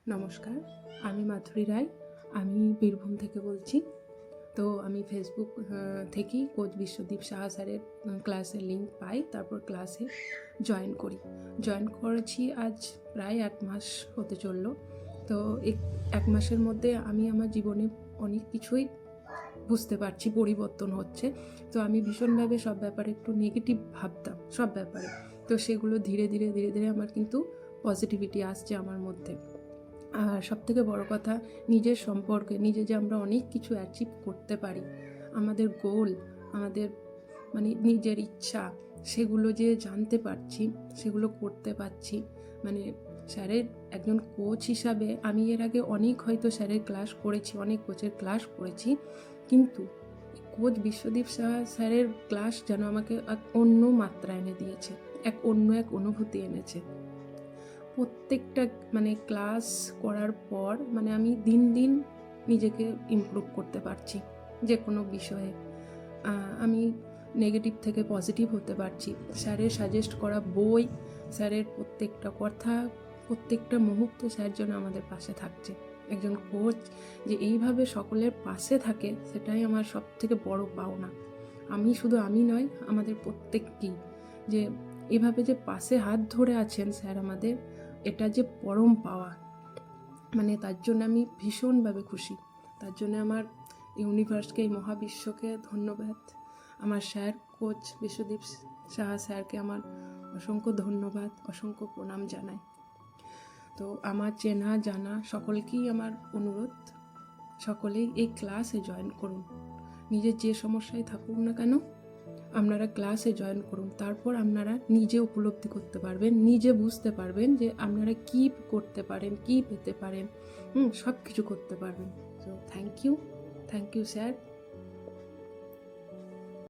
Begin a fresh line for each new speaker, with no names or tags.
নমস্কার, আমি মাধুরী রায়। আমি বীরভূম থেকে বলছি। তো আমি ফেসবুক থেকেই কোচ বিশ্বদীপ সাহা স্যারের ক্লাসের লিঙ্ক পাই, তারপর ক্লাসে জয়েন করেছি আজ প্রায় 1 মাস হতে চললো। তো 1 মাসের মধ্যে আমি আমার জীবনে অনেক কিছুই বুঝতে পারছি, পরিবর্তন হচ্ছে। তো আমি ভীষণভাবে সব ব্যাপারে একটু নেগেটিভ ভাবতাম, সব ব্যাপারে। তো সেগুলো ধীরে ধীরে আমার কিন্তু পজিটিভিটি আসছে আমার মধ্যে। আর সবথেকে বড় কথা, নিজের সম্পর্কে যে আমরা অনেক কিছু অ্যাচিভ করতে পারি, আমাদের গোল, আমাদের নিজের ইচ্ছা, সেগুলো যে জানতে পারছি, সেগুলো করতে পারছি। স্যারের একজন কোচ হিসাবে আমি এর আগে অনেক হয়তো স্যারের ক্লাস করেছি, অনেক কোচের ক্লাস করেছি, কিন্তু কোচ বিশ্বদীপ সাহা স্যারের ক্লাস যেন আমাকে এক অন্য মাত্রা এনে দিয়েছে, এক অনুভূতি এনেছে। প্রত্যেকটা ক্লাস করার পর আমি দিন দিন নিজেকে ইমপ্রুভ করতে পারছি। যে কোনো বিষয়ে আমি নেগেটিভ থেকে পজিটিভ হতে পারছি। স্যারের সাজেস্ট করা বই, স্যারের প্রত্যেকটা কথা, প্রত্যেকটা মুহূর্ত স্যার যেন আমাদের পাশে থাকছে। একজন কোচ যে এইভাবে সকলের পাশে থাকে, সেটাই আমার সব থেকে বড় পাওনা। আমি নয়, আমাদের প্রত্যেককেই যে এভাবে যে পাশে হাত ধরে আছেন স্যার আমাদের, এটা যে পরম পাওয়া। তার জন্য আমি ভীষণভাবে খুশি। তার জন্য আমার ইউনিভার্সকে, এই মহাবিশ্বকে ধন্যবাদ। আমার স্যার কোচ বিশ্বদীপ সাহা স্যারকে আমার অসংখ্য ধন্যবাদ, অসংখ্য প্রণাম জানাই। তো আমার চেনা জানা সকলকেই আমার অনুরোধ, সকলেই এই ক্লাসে জয়েন করুন। নিজের যে সমস্যায় থাকুন না কেন, আপনারা ক্লাসে জয়েন করুন। তারপর আপনারা নিজে উপলব্ধি করতে পারবেন, নিজে বুঝতে পারবেন যে আপনারা কী করতে পারেন, কী পেতে পারেন, সব কিছু করতে পারবেন। তো থ্যাংক ইউ স্যার।